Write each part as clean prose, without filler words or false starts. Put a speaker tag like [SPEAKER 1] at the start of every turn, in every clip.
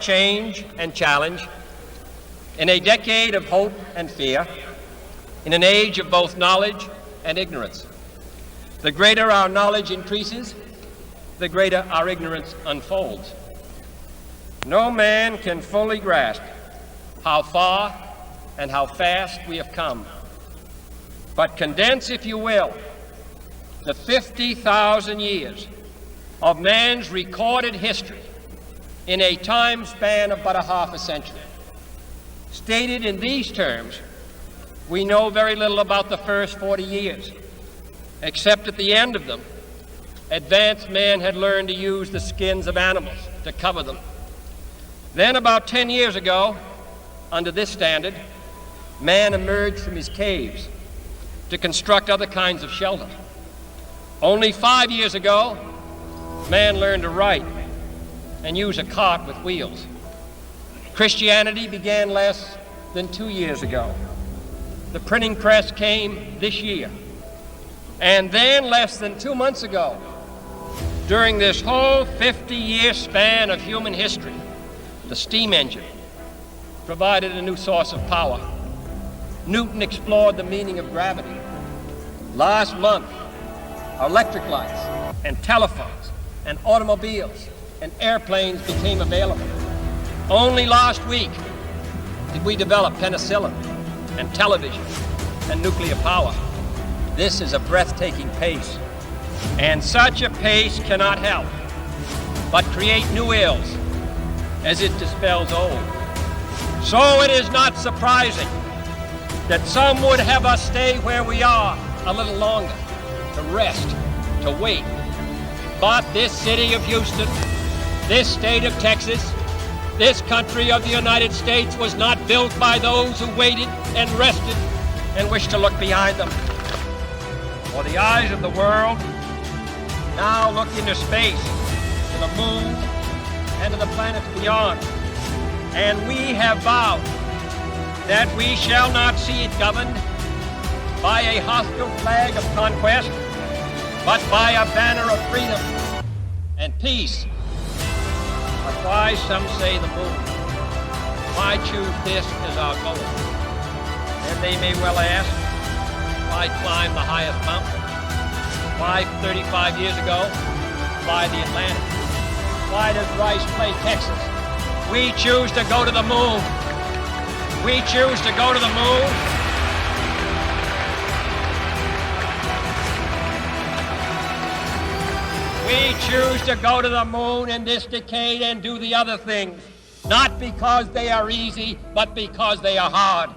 [SPEAKER 1] change and challenge, in a decade of hope and fear, in an age of both knowledge and ignorance. The greater our knowledge increases, the greater our ignorance unfolds. No man can fully grasp how far and how fast we have come. But condense, if you will, the 50,000 years of man's recorded history in a time span of but a half a century. Stated in these terms, we know very little about the first 40 years, except at the end of them, advanced man had learned to use the skins of animals to cover them. Then about 10 years ago, under this standard, man emerged from his caves to construct other kinds of shelter. Only 5 years ago, man learned to write and use a cart with wheels. Christianity began less than 2 years ago. The printing press came this year. And then less than 2 months ago, during this whole 50-year span of human history, the steam engine provided a new source of power. Newton explored the meaning of gravity. Last month, electric lights and telephones and automobiles and airplanes became available. Only last week did we develop penicillin and television and nuclear power. This is a breathtaking pace, and such a pace cannot help but create new ills as it dispels old. So it is not surprising that some would have us stay where we are a little longer, to rest, to wait. But this city of Houston, this state of Texas, this country of the United States was not built by those who waited and rested and wished to look behind them. For the eyes of the world now look into space, to the moon, and to the planets beyond. And we have vowed that we shall not see it governed by a hostile flag of conquest, but by a banner of freedom and peace. But why, some say, the moon? Why choose this as our goal? And they may well ask, why climb the highest mountain? Why 35 years ago, fly the Atlantic? Why does Rice play Texas? We choose to go to the moon. We choose to go to the moon. We choose to go to the moon in this decade and do the other things, not because they are easy, but because they are hard.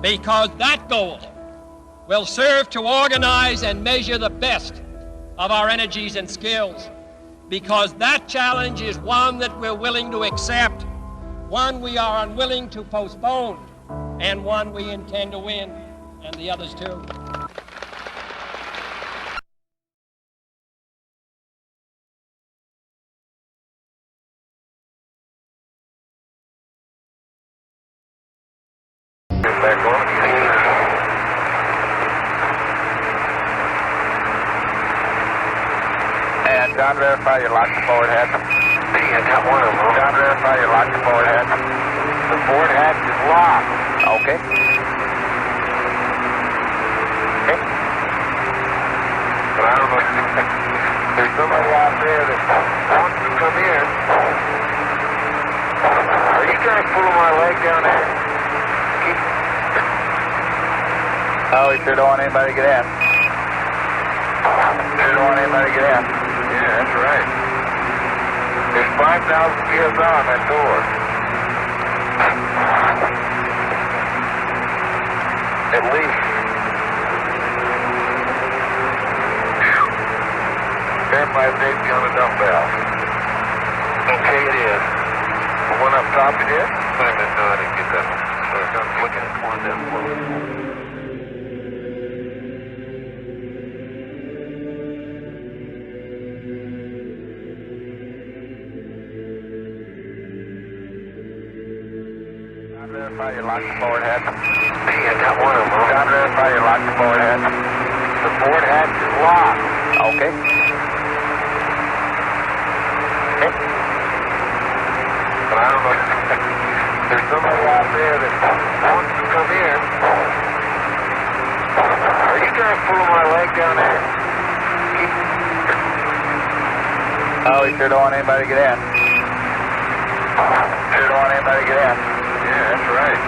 [SPEAKER 1] Because that goal will serve to organize and measure the best of our energies and skills. Because that challenge is one that we're willing to accept, one we are unwilling to postpone, and one we intend to win, and the others too.
[SPEAKER 2] And John, verify your lock the forward hatch. I got one of them. John, verify your lock the forward hatch. The forward hatch is locked. Okay. Okay. But I don't know. There's somebody out there that wants to come in. Are you trying to pull my leg down there? Oh, he sure don't want anybody to get in. Sure don't want anybody to get in. Yeah, that's right. There's 5,000 PSI on that door. At least. Verify safety on the dump valve. Okay, it is. The one up top it is? No, I didn't get that one. So I'm looking at one down below. Verify your lock the forward hatch. I got one of them. John, verify your lock the forward hatch. The forward hatch is locked. Okay. Okay. But I don't don't know. There's somebody out there that wants to come in. Are you trying to pull my leg down there?
[SPEAKER 3] Oh, we sure don't want anybody to get in. Sure don't want anybody to get in.
[SPEAKER 2] Yeah, that's right.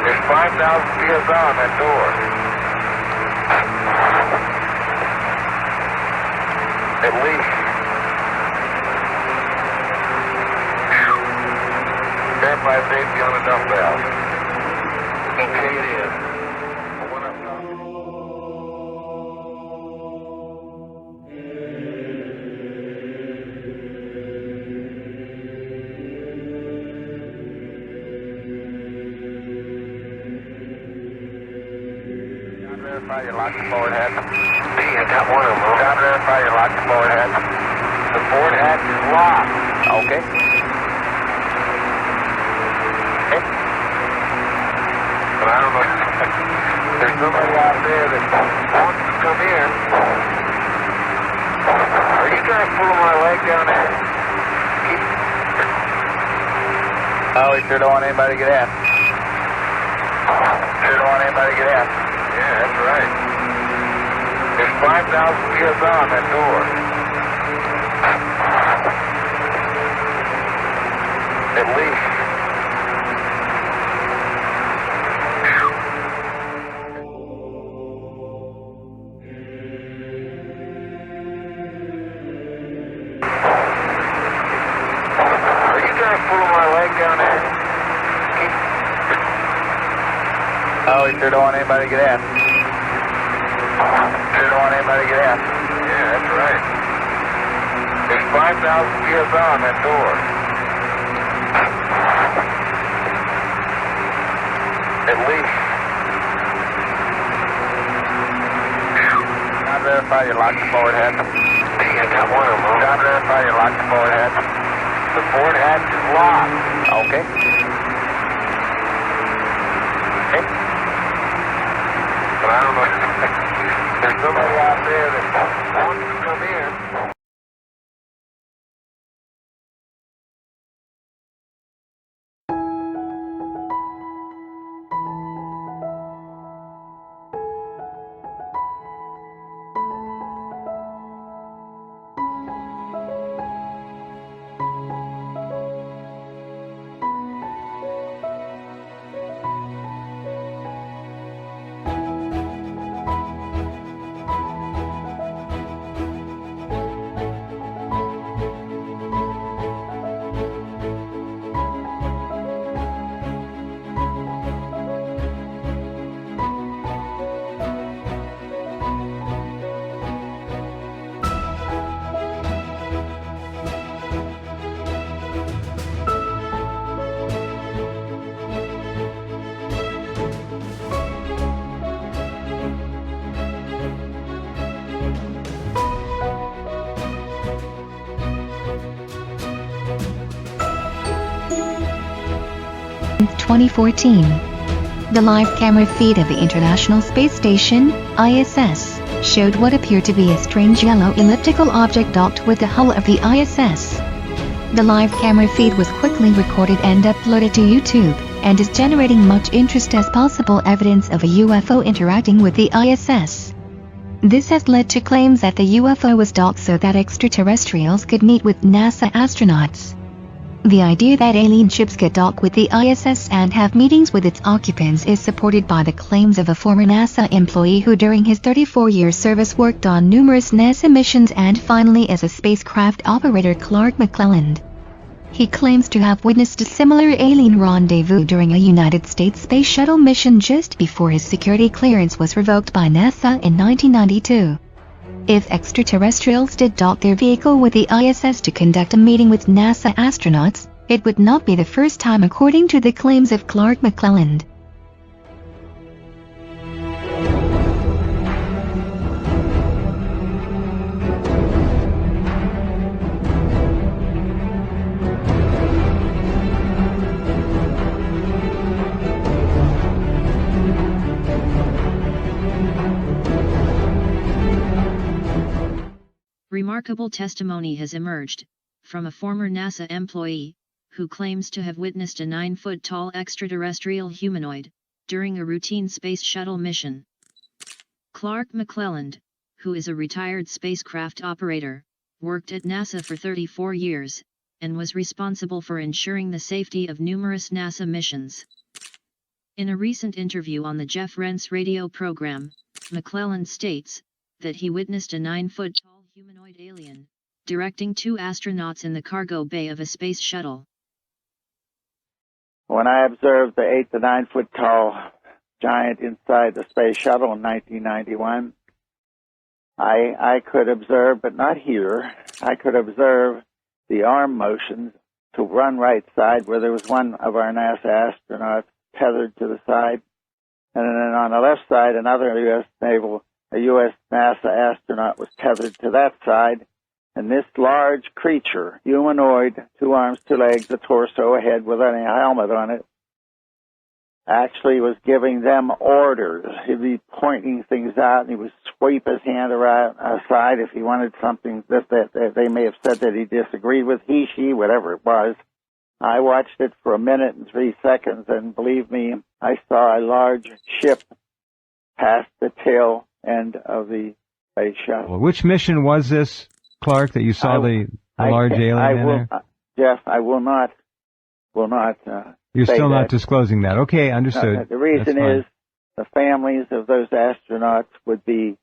[SPEAKER 2] There's 5,000 PSI on that door. At least. Verify safety on the dump valve. Okay, it is. The one up top.
[SPEAKER 3] Verify your lock the forward hatch.
[SPEAKER 2] B, I got one of them.
[SPEAKER 3] John, verify your lock the forward hatch.
[SPEAKER 2] The forward hatch is locked.
[SPEAKER 3] Okay. Okay.
[SPEAKER 2] But I don't know. There's somebody out there that wants to come in. Are you trying to pull my leg down there?
[SPEAKER 3] Oh, we sure don't want anybody to get in. Sure don't want anybody to get in.
[SPEAKER 2] Yeah, that's right. There's 5,000 PSI on that door. At least. Are you trying to pull my leg down there?
[SPEAKER 3] Oh, we sure don't want anybody to get in. Sure don't want anybody to get in.
[SPEAKER 2] Yeah, that's right. There's 5,000 PSI on that door. At least.
[SPEAKER 3] John, verify your lock the forward hatch.
[SPEAKER 2] B, I got one of them.
[SPEAKER 3] John, verify your lock the forward hatch.
[SPEAKER 2] The forward hatch is locked.
[SPEAKER 3] Okay. Okay.
[SPEAKER 2] But I don't know. There's somebody out there that wants to come in.
[SPEAKER 4] In 2014. The live camera feed of the International Space Station, ISS, showed what appeared to be a strange yellow elliptical object docked with the hull of the ISS. The live camera feed was quickly recorded and uploaded to YouTube, and is generating much interest as possible evidence of a UFO interacting with the ISS. This has led to claims that the UFO was docked so that extraterrestrials could meet with NASA astronauts. The idea that alien ships could dock with the ISS and have meetings with its occupants is supported by the claims of a former NASA employee who during his 34-year service worked on numerous NASA missions and finally as a spacecraft operator, Clark McClelland. He claims to have witnessed a similar alien rendezvous during a United States Space Shuttle mission just before his security clearance was revoked by NASA in 1992. If extraterrestrials did dock their vehicle with the ISS to conduct a meeting with NASA astronauts, it would not be the first time, according to the claims of Clark McClelland.
[SPEAKER 5] Remarkable testimony has emerged from a former NASA employee who claims to have witnessed a 9-foot-tall extraterrestrial humanoid during a routine space shuttle mission. Clark McClelland, who is a retired spacecraft operator, worked at NASA for 34 years, and was responsible for ensuring the safety of numerous NASA missions. In a recent interview on the Jeff Rense radio program, McClelland states that he witnessed a 9-foot-tall humanoid alien directing 2 astronauts in the cargo bay of a space shuttle.
[SPEAKER 3] When I observed the 8 to 9 foot tall giant inside the space shuttle in 1991, I could observe, but not hear, I could observe the arm motions to run right side where there was one of our NASA astronauts tethered to the side, and then on the left side another U.S. NASA astronaut was tethered to that side, and this large creature, humanoid, 2 arms, 2 legs, a torso, a head with a helmet on it, actually was giving them orders. He'd be pointing things out, and he would sweep his hand around aside if he wanted something that they may have said that he disagreed with, he, she, whatever it was. I watched it for 1 minute and 3 seconds, and believe me, I saw a large ship pass the tail end of the space shuttle.
[SPEAKER 6] Well, which mission was this, Clark, that you saw the large alien in there?
[SPEAKER 3] Jeff, I will not.
[SPEAKER 6] You're
[SPEAKER 3] say
[SPEAKER 6] still not
[SPEAKER 3] that.
[SPEAKER 6] disclosing that. Okay, understood.
[SPEAKER 3] The reason is the families of those astronauts would be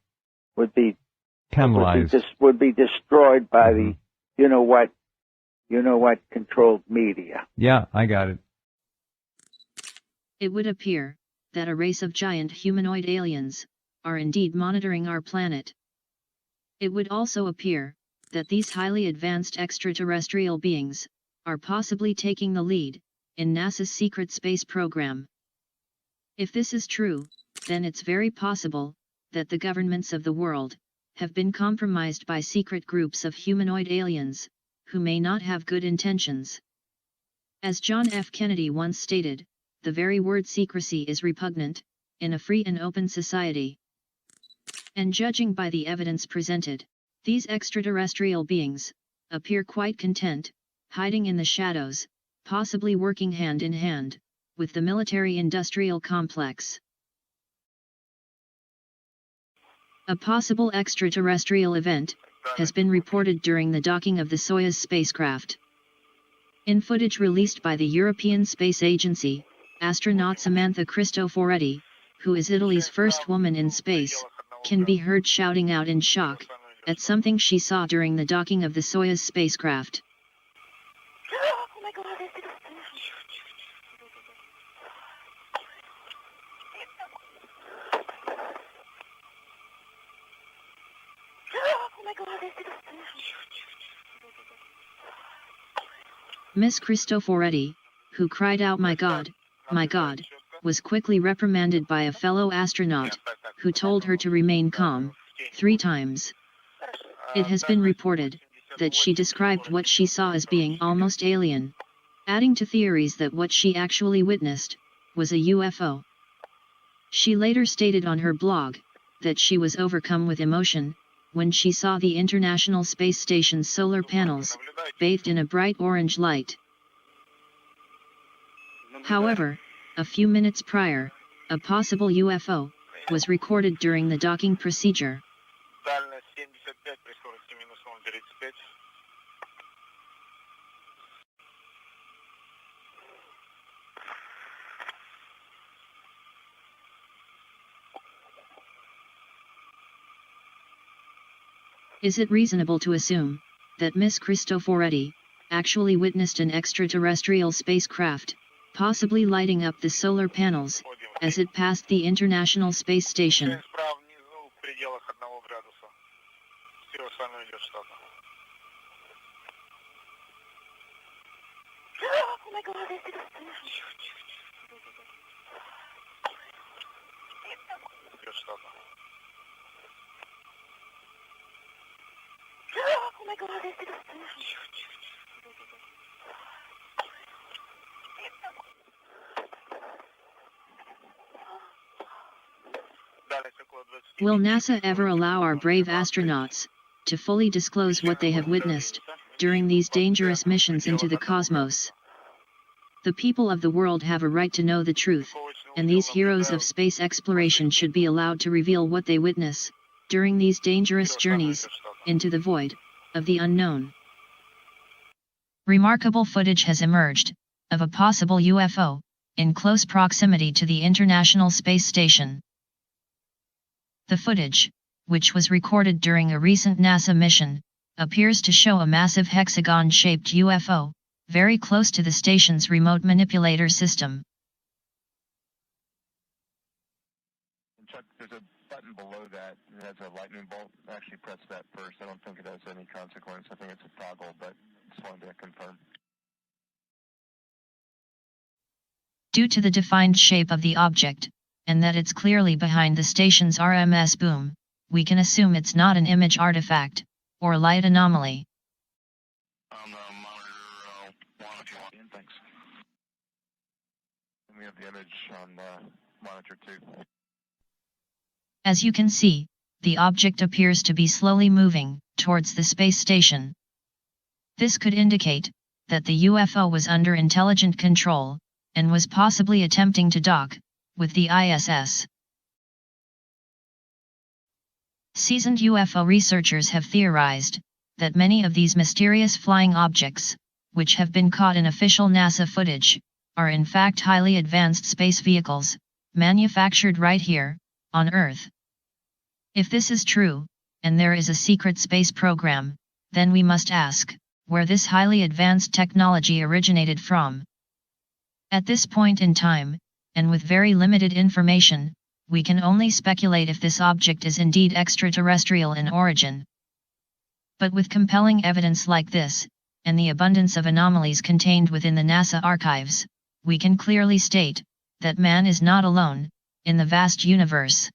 [SPEAKER 6] penalized.
[SPEAKER 3] Would be destroyed by the you know what controlled media.
[SPEAKER 6] Yeah, I got it.
[SPEAKER 5] It would appear that a race of giant humanoid aliens are indeed monitoring our planet. It would also appear that these highly advanced extraterrestrial beings are possibly taking the lead in NASA's secret space program. If this is true, then it's very possible that the governments of the world have been compromised by secret groups of humanoid aliens who may not have good intentions. As John F. Kennedy once stated, the very word secrecy is repugnant in a free and open society. And judging by the evidence presented, these extraterrestrial beings appear quite content, hiding in the shadows, possibly working hand in hand with the military-industrial complex. A possible extraterrestrial event has been reported during the docking of the Soyuz spacecraft. In footage released by the European Space Agency, astronaut Samantha Cristoforetti, who is Italy's first woman in space, can be heard shouting out in shock at something she saw during the docking of the Soyuz spacecraft.
[SPEAKER 7] Oh my God,
[SPEAKER 5] Miss Cristoforetti, who cried out my God, was quickly reprimanded by a fellow astronaut, who told her to remain calm, 3 times. It has been reported that she described what she saw as being almost alien, adding to theories that what she actually witnessed was a UFO. She later stated on her blog that she was overcome with emotion when she saw the International Space Station's solar panels bathed in a bright orange light. However, a few minutes prior, a possible UFO was recorded during the docking procedure. Is it reasonable to assume that Miss Cristoforetti actually witnessed an extraterrestrial spacecraft, possibly lighting up the solar panels as it passed the International Space Station?
[SPEAKER 7] Oh my God, oh my God,
[SPEAKER 5] Will NASA ever allow our brave astronauts to fully disclose what they have witnessed during these dangerous missions into the cosmos? The people of the world have a right to know the truth, and these heroes of space exploration should be allowed to reveal what they witness during these dangerous journeys into the void of the unknown. Remarkable footage has emerged of a possible UFO in close proximity to the International Space Station. The footage, which was recorded during a recent NASA mission, appears to show a massive hexagon-shaped UFO very close to the station's remote manipulator system.
[SPEAKER 2] Chuck, there's a button below that has a lightning bolt. Actually, press that first. I don't think it has any consequence. I think it's a toggle, but just wanted to confirm.
[SPEAKER 5] Due to the defined shape of the object, and that it's clearly behind the station's RMS boom, we can assume it's not an image artifact or light anomaly.
[SPEAKER 2] Monitor one if you want in. Thanks. And we have the image on monitor 2.
[SPEAKER 5] As you can see, the object appears to be slowly moving towards the space station. This could indicate that the UFO was under intelligent control and was possibly attempting to dock with the ISS. Seasoned UFO researchers have theorized that many of these mysterious flying objects, which have been caught in official NASA footage, are in fact highly advanced space vehicles, manufactured right here, on Earth. If this is true, and there is a secret space program, then we must ask, where this highly advanced technology originated from. At this point in time, and with very limited information, we can only speculate if this object is indeed extraterrestrial in origin. But with compelling evidence like this, and the abundance of anomalies contained within the NASA archives, we can clearly state that man is not alone in the vast universe.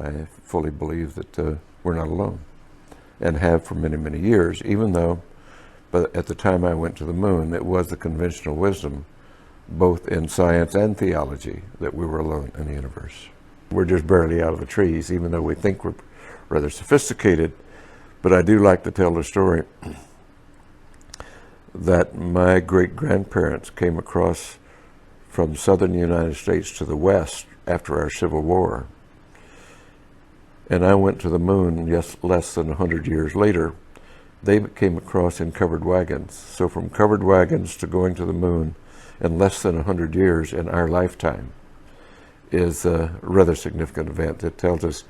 [SPEAKER 8] I fully believe that we're not alone, and have for many, many years, even though, but at the time I went to the moon, it was the conventional wisdom, both in science and theology, that we were alone in the universe. We're just barely out of the trees, even though we think we're rather sophisticated. But I do like to tell the story that my great-grandparents came across from southern United States to the west after our Civil War. And I went to the moon less than 100 years later. They came across in covered wagons. So from covered wagons to going to the moon in less than 100 years in our lifetime is a rather significant event. It tells us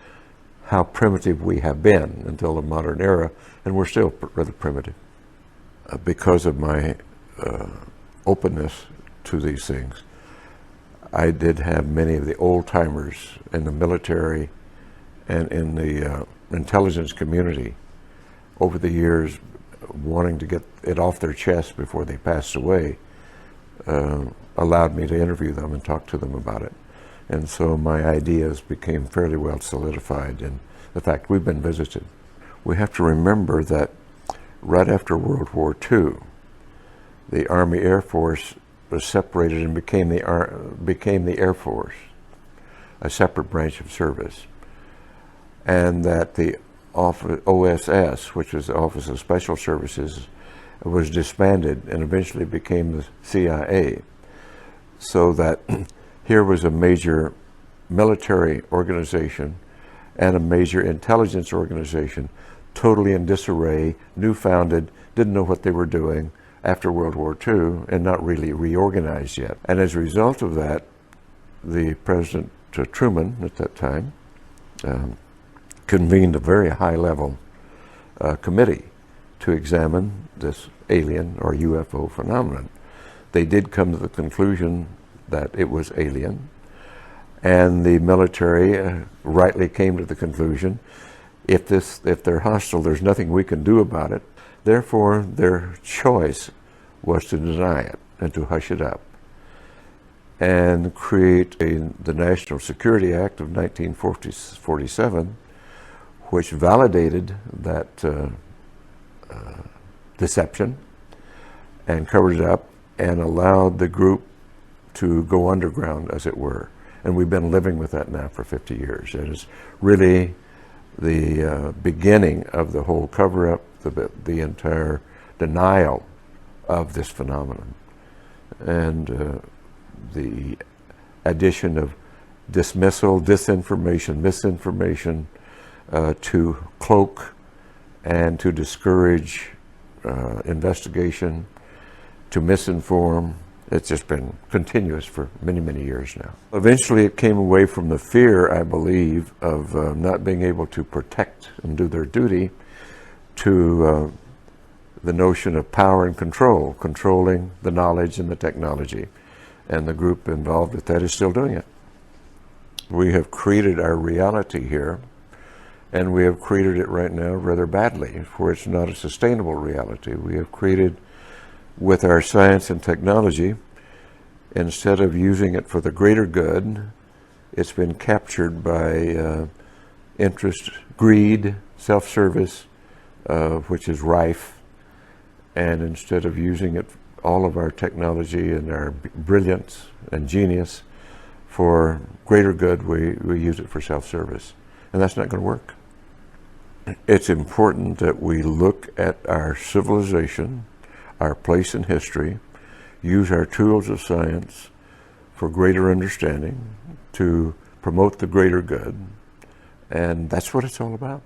[SPEAKER 8] how primitive we have been until the modern era, and we're still rather primitive. Because of my openness to these things, I did have many of the old-timers in the military and in the intelligence community over the years wanting to get it off their chest before they passed away, allowed me to interview them and talk to them about it. And so my ideas became fairly well solidified in the fact we've been visited. We have to remember that right after World War II, the Army Air Force was separated and became the Air Force, a separate branch of service. And that the OSS, which was the Office of Special Services, was disbanded and eventually became the CIA. So that here was a major military organization and a major intelligence organization totally in disarray, new-founded, didn't know what they were doing after World War II, and not really reorganized yet. And as a result of that, the President Truman at that time convened a very high-level committee to examine this alien or UFO phenomenon. They did come to the conclusion that it was alien, and the military rightly came to the conclusion, if they're hostile, there's nothing we can do about it. Therefore, their choice was to deny it and to hush it up and create the National Security Act of 1947, which validated that deception and covered it up and allowed the group to go underground, as it were. And we've been living with that now for 50 years. It is really the beginning of the whole cover-up, the entire denial of this phenomenon, and the addition of dismissal, disinformation, misinformation to cloak and to discourage investigation, to misinform. It's just been continuous for many, many years now. Eventually it came away from the fear, I believe, of not being able to protect and do their duty to the notion of power and control, controlling the knowledge and the technology. And the group involved with that is still doing it. We have created our reality here, and we have created it right now rather badly, for it's not a sustainable reality. We have created, with our science and technology, instead of using it for the greater good, it's been captured by interest, greed, self-service, which is rife. And instead of using it, all of our technology and our brilliance and genius for greater good, we use it for self-service. And that's not going to work. It's important that we look at our civilization, our place in history, use our tools of science for greater understanding, to promote the greater good, and that's what it's all about.